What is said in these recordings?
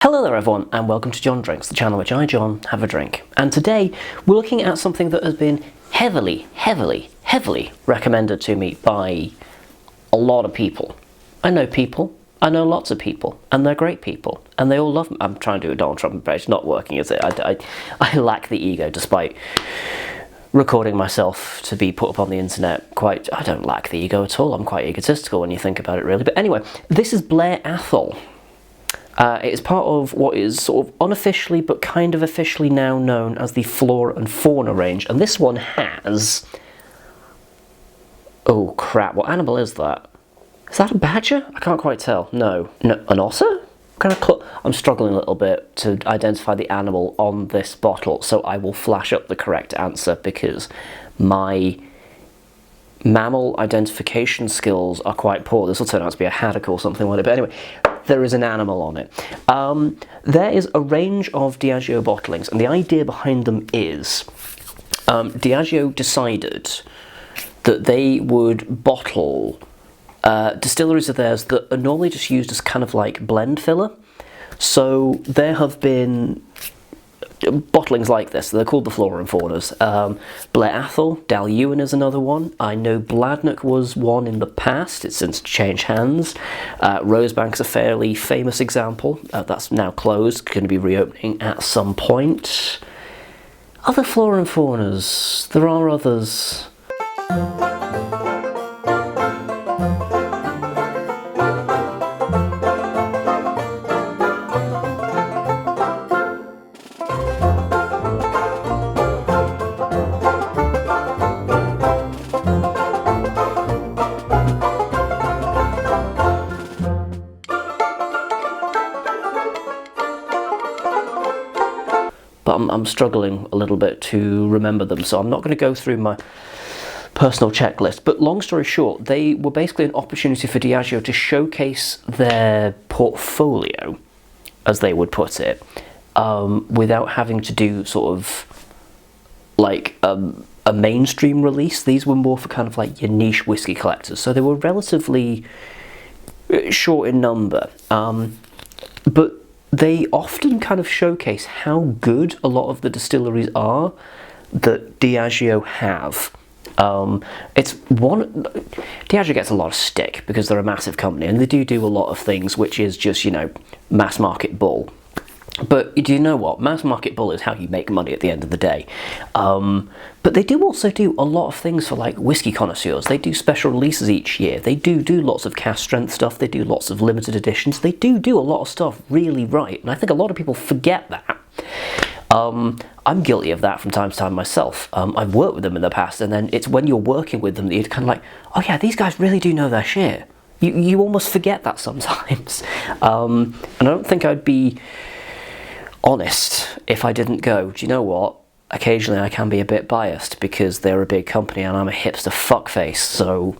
Hello there everyone, and welcome to John Drinks, the channel which I, John, have a drink. And today we're looking at something that has been heavily recommended to me by a lot of people. I know lots of people, and they're great people, and they all love me. I'm trying to do a Donald Trump impression, it's not working, is it? I lack the ego, despite recording myself to be put up on the internet. I don't lack the ego at all. I'm quite egotistical when you think about it, really. But anyway, this is Blair Athol. It is part of what is sort of unofficially but kind of officially now known as the Flora and Fauna range, and this one has... oh crap, what animal is that? Is that a badger? I can't quite tell. No, an otter? I'm struggling a little bit to identify the animal on this bottle, so I will flash up the correct answer because my mammal identification skills are quite poor. This will turn out to be a haddock or something like it, but anyway, there is an animal on it. There is a range of Diageo bottlings, and the idea behind them is Diageo decided that they would bottle distilleries of theirs that are normally just used as kind of like blend filler. So there have been bottlings like this. They're called the Flora and Faunas. Blair Athol, Diageo is another one. I know Bladnoch was one in the past. It's since changed hands. Rosebank's a fairly famous example. That's now closed, going to be reopening at some point. Other Flora and Faunas, there are others. But I'm struggling a little bit to remember them, so I'm not going to go through my personal checklist. But long story short, they were basically an opportunity for Diageo to showcase their portfolio, as they would put it, without having to do sort of like a mainstream release. These were more for kind of like your niche whiskey collectors, so they were relatively short in number, but they often kind of showcase how good a lot of the distilleries are that Diageo have. Diageo gets a lot of stick because they're a massive company, and they do a lot of things which is just, you know, mass market bull. But do you know what? Mass market bull is how you make money at the end of the day. But they do also do a lot of things for like whiskey connoisseurs. They do special releases each year. They do lots of cask strength stuff. They do lots of limited editions. They do a lot of stuff really right. And I think a lot of people forget that. I'm guilty of that from time to time myself. I've worked with them in the past, and then it's when you're working with them that you're kind of like, oh yeah, these guys really do know their shit. You almost forget that sometimes. And I don't think I'd be honest if I didn't go, do you know what? Occasionally I can be a bit biased because they're a big company and I'm a hipster fuckface, so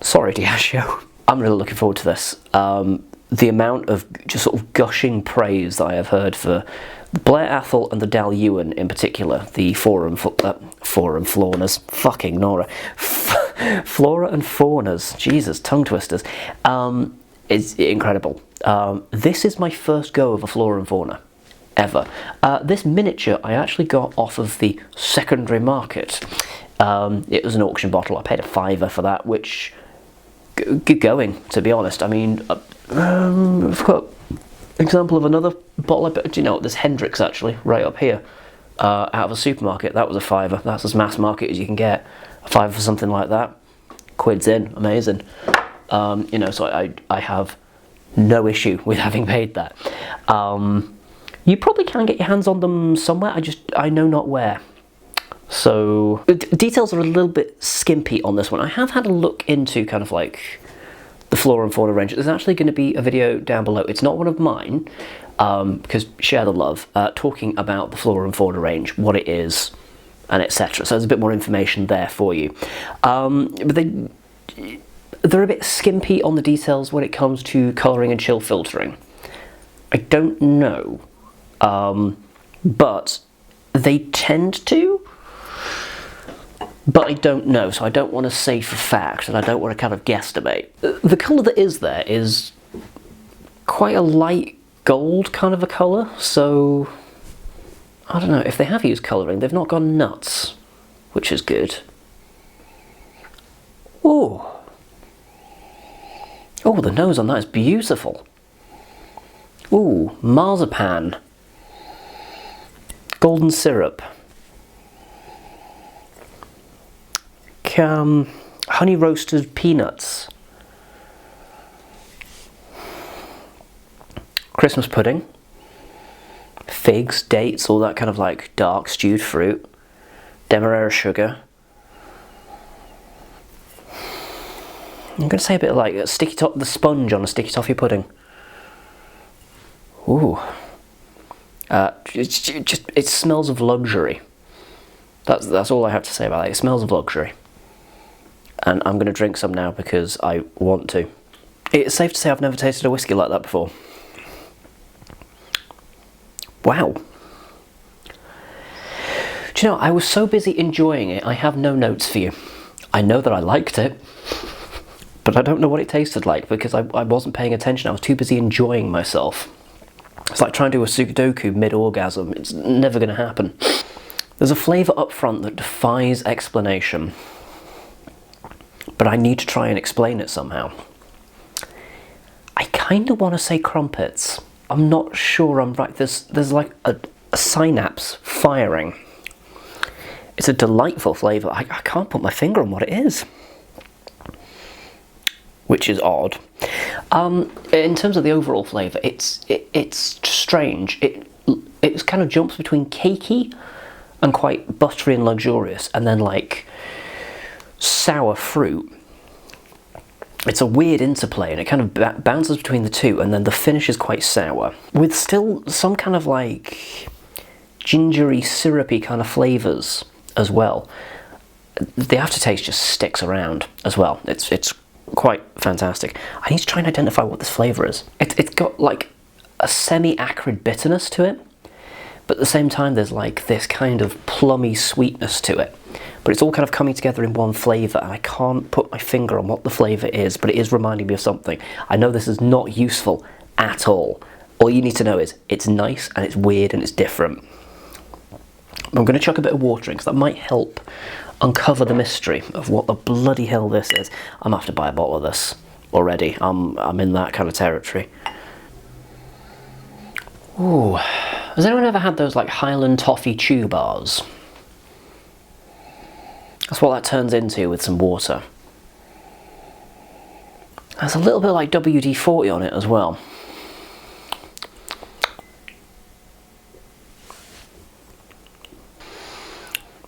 sorry Diageo. I'm really looking forward to this. The amount of just sort of gushing praise that I have heard for Blair Athol and the Diageo in particular, the Flora and Faunas, fucking Nora, Flora and Faunas, Jesus, tongue twisters, is incredible. This is my first go of a Flora and Fauna ever. This miniature I actually got off of the secondary market. It was an auction bottle. I paid £5 for that, which good going, to be honest. I mean, I've got an example of another bottle. Do you know what? There's Hendrick's actually right up here, out of a supermarket. That was a £5. That's as mass market as you can get. A £5 for something like that. Quid's in, amazing. You know, so I have no issue with having paid that. You probably can get your hands on them somewhere, I know not where. So, details are a little bit skimpy on this one. I have had a look into kind of like the Flora and Fauna range. There's actually going to be a video down below. It's not one of mine, because share the love, talking about the Flora and Fauna range, what it is, and etc. So there's a bit more information there for you. But they're a bit skimpy on the details when it comes to colouring and chill filtering. I don't know. But they tend to, but I don't know, so I don't want to say for fact, and I don't want to kind of guesstimate. The colour that is there is quite a light gold kind of a colour, so I don't know, if they have used colouring, they've not gone nuts, which is good. Ooh. Oh, the nose on that is beautiful. Ooh, marzipan. Golden syrup. Honey roasted peanuts. Christmas pudding. Figs, dates, all that kind of like dark stewed fruit. Demerara sugar. I'm going to say a bit like the sponge on a sticky toffee pudding. Ooh. It smells of luxury. That's all I have to say about it. It smells of luxury. And I'm going to drink some now because I want to. It's safe to say I've never tasted a whiskey like that before. Wow. Do you know, I was so busy enjoying it, I have no notes for you. I know that I liked it, but I don't know what it tasted like because I wasn't paying attention. I was too busy enjoying myself. It's like trying to do a Sudoku mid-orgasm. It's never going to happen. There's a flavour up front that defies explanation, but I need to try and explain it somehow. I kind of want to say crumpets. I'm not sure I'm right. There's like a synapse firing. It's a delightful flavour. I can't put my finger on what it is, which is odd. In terms of the overall flavour, it's strange. It kind of jumps between cakey and quite buttery and luxurious, and then like sour fruit. It's a weird interplay, and it kind of bounces between the two, and then the finish is quite sour, with still some kind of like gingery, syrupy kind of flavours as well. The aftertaste just sticks around as well. It's quite fantastic. I need to try and identify what this flavour is. It's got like a semi-acrid bitterness to it, but at the same time there's like this kind of plummy sweetness to it. But it's all kind of coming together in one flavour, and I can't put my finger on what the flavour is, but it is reminding me of something. I know this is not useful at all. All you need to know is it's nice and it's weird and it's different. I'm going to chuck a bit of water in because that might help uncover the mystery of what the bloody hell this is. I'm going to have to buy a bottle of this already. I'm in that kind of territory. Ooh. Has anyone ever had those like Highland toffee chew bars? That's what that turns into with some water. There's a little bit like WD-40 on it as well.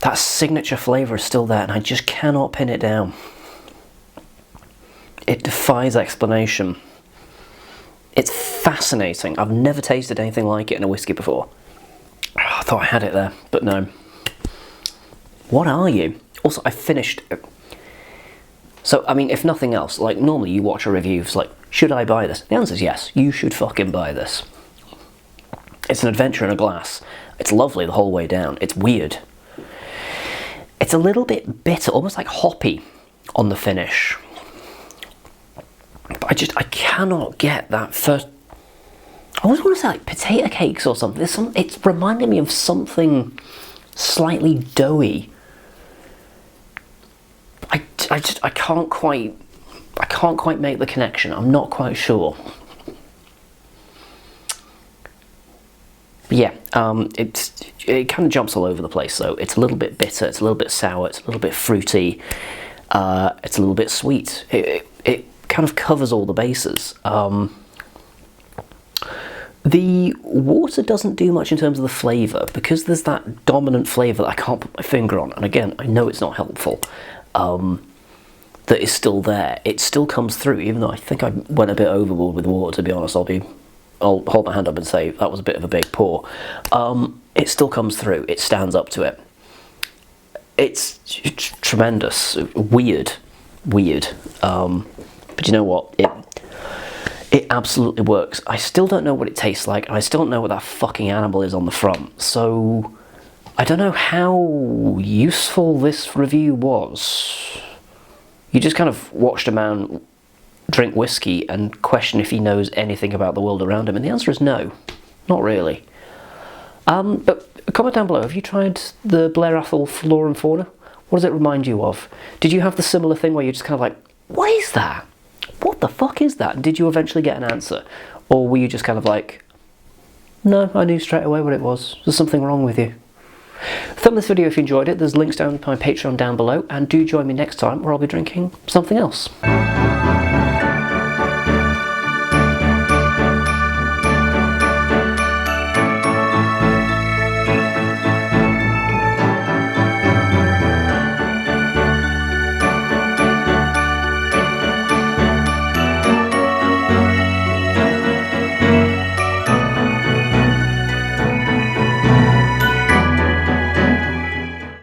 That signature flavour is still there, and I just cannot pin it down. It defies explanation. It's fascinating. I've never tasted anything like it in a whiskey before. I thought I had it there, but no. What are you? Also, I finished. So, I mean, if nothing else, like normally you watch a review, it's like, should I buy this? The answer is yes, you should fucking buy this. It's an adventure in a glass. It's lovely the whole way down. It's weird. It's a little bit bitter, almost like hoppy on the finish. But I cannot get that first. I always want to say like potato cakes or something. It's reminding me of something slightly doughy. I can't quite make the connection. I'm not quite sure. But yeah, it kind of jumps all over the place. So it's a little bit bitter, it's a little bit sour, it's a little bit fruity, it's a little bit sweet. It kind of covers all the bases. The water doesn't do much in terms of the flavour because there's that dominant flavour that I can't put my finger on. And again, I know it's not helpful. That is still there. It still comes through, even though I think I went a bit overboard with water, to be honest. I'll hold my hand up and say that was a bit of a big pour. It still comes through. It stands up to it. It's tremendous. Weird. But you know what? It absolutely works. I still don't know what it tastes like, and I still don't know what that fucking animal is on the front. So I don't know how useful this review was. You just kind of watched a man drink whiskey and question if he knows anything about the world around him? And the answer is no, not really. But comment down below, have you tried the Blair Athol Flora and Fauna? What does it remind you of? Did you have the similar thing where you're just kind of like, what is that? What the fuck is that? And did you eventually get an answer? Or were you just kind of like, no, I knew straight away what it was. There's something wrong with you. Thumb this video if you enjoyed it. There's links down to my Patreon down below, and do join me next time where I'll be drinking something else.